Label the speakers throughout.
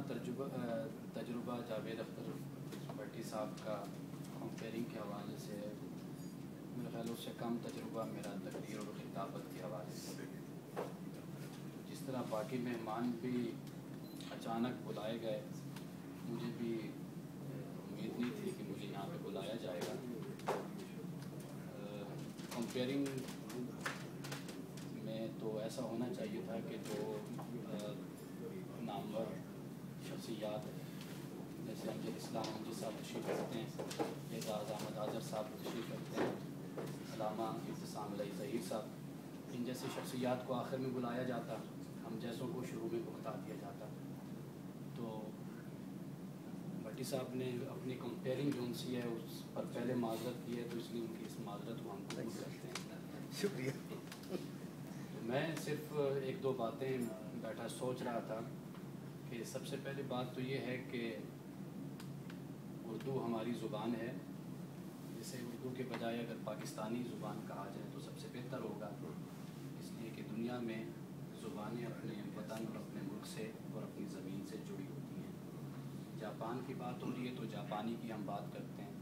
Speaker 1: تجربہ جاوید اختر بھٹی صاحب کا کمپیئرنگ کے حوالے سے ہے، میرے خیال اس سے کم تجربہ میرا تقریر اور خطابت کے حوالے سے۔ جس طرح باقی مہمان بھی اچانک بلائے گئے، مجھے بھی امید نہیں تھی کہ مجھے یہاں پہ بلایا جائے گا۔ کمپیئرنگ میں تو ایسا ہونا چاہیے تھا کہ جو نامور شخصیات جیسے امجد اسلام امجد صاحب تشریف رکھتے ہیں، اعزاز احمد اظہر صاحب تشریف رکھتے ہیں، علامہ ابتسام علیہ ظہیر صاحب، ان جیسی شخصیات کو آخر میں بلایا جاتا، ہم جیسوں کو شروع میں بتا دیا جاتا۔ تو بھٹی صاحب نے اپنی کمپیئرنگ جو ان سی ہے اس پر پہلے معذرت کی ہے، تو اس لیے ان کی اس معذرت کو ہم قبول کرتے ہیں۔
Speaker 2: شکریہ۔
Speaker 1: میں صرف ایک دو باتیں بیٹھا سوچ رہا تھا کہ سب سے پہلی بات تو یہ ہے کہ اردو ہماری زبان ہے، جسے اردو کے بجائے اگر پاکستانی زبان کہا جائے تو سب سے بہتر ہوگا، اس لیے کہ دنیا میں زبانیں اپنے وطن اور اپنے ملک سے اور اپنی زمین سے جڑی ہوتی ہیں۔ جاپان کی بات ہو رہی ہے تو جاپانی کی ہم بات کرتے ہیں،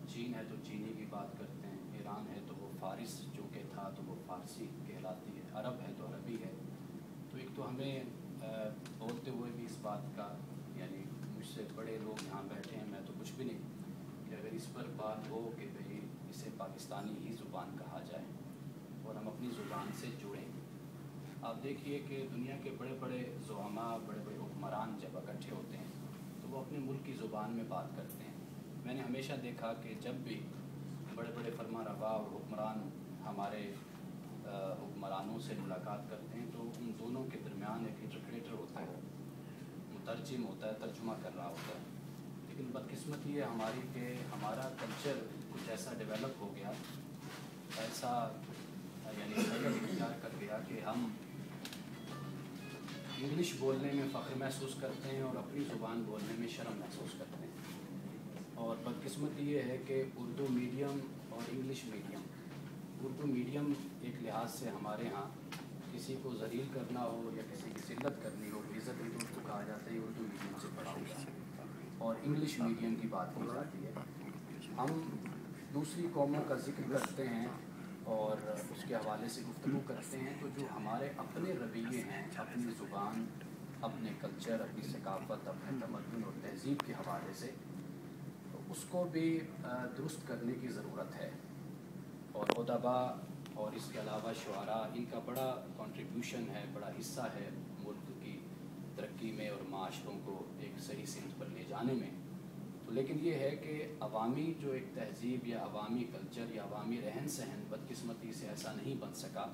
Speaker 1: چین ہے تو چینی کی بات کرتے ہیں، ایران ہے تو وہ فارس چونکہ تھا تو وہ فارسی کہلاتی ہے، عرب ہے تو عربی ہے۔ تو ایک تو ہمیں بولتے ہوئے بھی اس بات کا، یعنی مجھ سے بڑے لوگ یہاں بیٹھے ہیں، میں تو کچھ بھی نہیں، کہ اگر اس پر بات ہو کہ بھئی اسے پاکستانی ہی زبان کہا جائے اور ہم اپنی زبان سے جڑیں۔ آپ دیکھیے کہ دنیا کے بڑے بڑے زعماء، بڑے بڑے حکمران جب اکٹھے ہوتے ہیں تو وہ اپنے ملک کی زبان میں بات کرتے ہیں۔ میں نے ہمیشہ دیکھا کہ جب بھی بڑے بڑے فرما روا اور حکمران ہمارے حکمرانوں سے ملاقات کرتے ہیں تو ان دونوں کے درمیان ایک انٹرپریٹر ہوتا ہے، مترجم ہوتا ہے، ترجمہ کر رہا ہوتا ہے۔ لیکن بدقسمتی یہ ہماری کہ ہمارا کلچر کچھ ایسا ڈیولپ ہو گیا، ایسا یعنی اختیار کر گیا کہ ہم انگلش بولنے میں فخر محسوس کرتے ہیں اور اپنی زبان بولنے میں شرم محسوس کرتے ہیں۔ اور بدقسمتی یہ ہے کہ اردو میڈیم اور انگلش میڈیم، اردو میڈیم ایک لحاظ سے ہمارے ہاں کسی کو ذلیل کرنا ہو یا کسی کی ذلت کرنی ہو، عزت تو اس کو کہا جاتا ہے اردو میڈیم سے پڑھا ہوا، اور انگلش میڈیم کی بات کی جاتی ہے۔ ہم دوسری قوموں کا ذکر کرتے ہیں اور اس کے حوالے سے گفتگو کرتے ہیں تو جو ہمارے اپنے رویے ہیں، اپنی زبان، اپنے کلچر، اپنی ثقافت، اپنے تمدن اور تہذیب کے حوالے سے، تو اس کو بھی درست کرنے کی ضرورت ہے۔ اور ادباء اور اس کے علاوہ شعراء، ان کا بڑا کنٹریبیوشن ہے، بڑا حصہ ہے ملک کی ترقی میں اور معاشروں کو ایک صحیح سمت پر لے جانے میں۔ تو لیکن یہ ہے کہ عوامی جو ایک تہذیب یا عوامی کلچر یا عوامی رہن سہن بدقسمتی سے ایسا نہیں بن سکا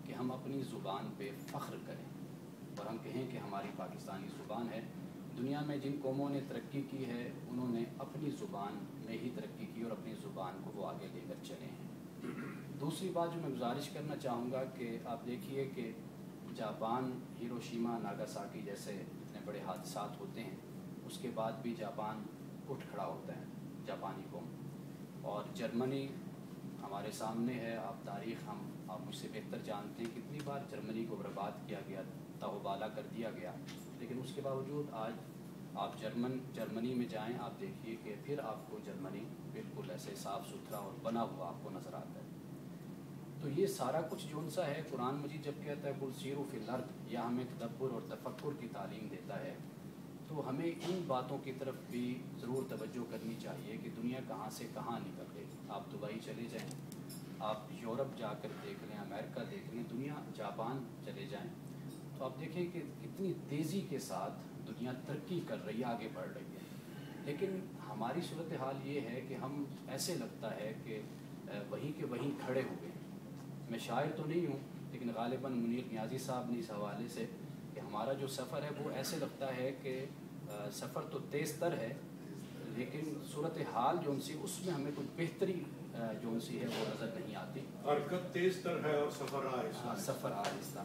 Speaker 1: کہ ہم اپنی زبان پہ فخر کریں اور ہم کہیں کہ ہماری پاکستانی زبان ہے۔ دنیا میں جن قوموں نے ترقی کی ہے انہوں نے اپنی زبان میں ہی ترقی کی اور اپنی زبان کو وہ آگے لے کر چلے ہیں۔ دوسری بات جو میں گزارش کرنا چاہوں گا کہ آپ دیکھیے کہ جاپان، ہیروشیما، ناگاساکی جیسے اتنے بڑے حادثات ہوتے ہیں، اس کے بعد بھی جاپان اٹھ کھڑا ہوتا ہے، جاپانی قوم۔ اور جرمنی ہمارے سامنے ہے، آپ تاریخ آپ مجھ سے بہتر جانتے ہیں کتنی بار جرمنی کو برباد کیا گیا، تاوبالا کر دیا گیا، لیکن اس کے باوجود آج آپ جرمنی میں جائیں، آپ دیکھیے کہ پھر آپ کو جرمنی بالکل ایسے صاف ستھرا اور بنا ہوا آپ کو نظر آتا ہے۔ تو یہ سارا کچھ جو سا ہے، قرآن مجید جب کہتا ہے قل سیروا فی الارض، یا ہمیں تدبر اور تفکر کی تعلیم دیتا ہے، تو ہمیں ان باتوں کی طرف بھی ضرور توجہ کرنی چاہیے کہ دنیا کہاں سے کہاں نکل گئی۔ آپ دبئی چلے جائیں، آپ یورپ جا کر دیکھ لیں، امریکہ دیکھ لیں، دنیا جاپان چلے جائیں، تو آپ دیکھیں کہ کتنی تیزی کے ساتھ دنیا ترقی کر رہی ہے، آگے بڑھ رہی ہے۔ لیکن ہماری صورتحال یہ ہے کہ ہم ایسے لگتا ہے کہ وہیں کے وہیں کھڑے ہوئے ہیں۔ میں شاعر تو نہیں ہوں، لیکن غالباً منیر نیازی صاحب نے اس حوالے سے کہ ہمارا جو سفر ہے وہ ایسے لگتا ہے کہ سفر تو تیز تر ہے، لیکن صورتحال جو سی اس میں ہمیں کچھ بہتری جو سی ہے وہ نظر نہیں آتی۔
Speaker 3: حرکت تیز تر ہے اور سفر آہستہ۔
Speaker 1: سفر آہستہ۔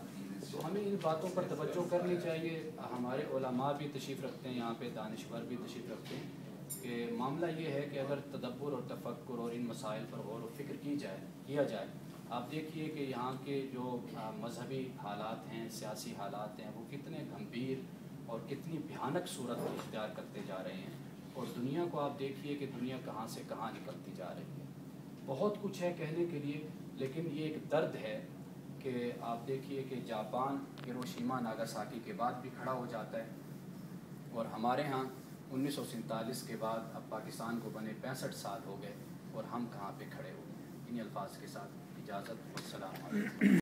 Speaker 1: تو ہمیں ان باتوں پر توجہ کرنی چاہیے۔ ہمارے علماء بھی تشریف رکھتے ہیں یہاں پہ، دانشور بھی تشریف رکھتے ہیں، کہ معاملہ یہ ہے کہ اگر تدبر اور تفکر اور ان مسائل پر غور و فکر کیا جائے، آپ دیکھیے کہ یہاں کے جو مذہبی حالات ہیں، سیاسی حالات ہیں، وہ کتنے گھمبیر اور کتنی بھیانک صورت اختیار کرتے جا رہے ہیں، اور دنیا کو آپ دیکھیے کہ دنیا کہاں سے کہاں نکلتی جا رہی ہے۔ بہت کچھ ہے کہنے کے لیے، لیکن یہ ایک درد ہے کہ آپ دیکھیے کہ جاپان ہیروشیما ناگاساکی کے بعد بھی کھڑا ہو جاتا ہے، اور ہمارے ہاں 1947 کے بعد اب پاکستان کو بنے 65 سال ہو گئے، اور ہم کہاں پہ کھڑے ہو گئے۔ انہی الفاظ کے ساتھ اجازت، والسلام علیکم۔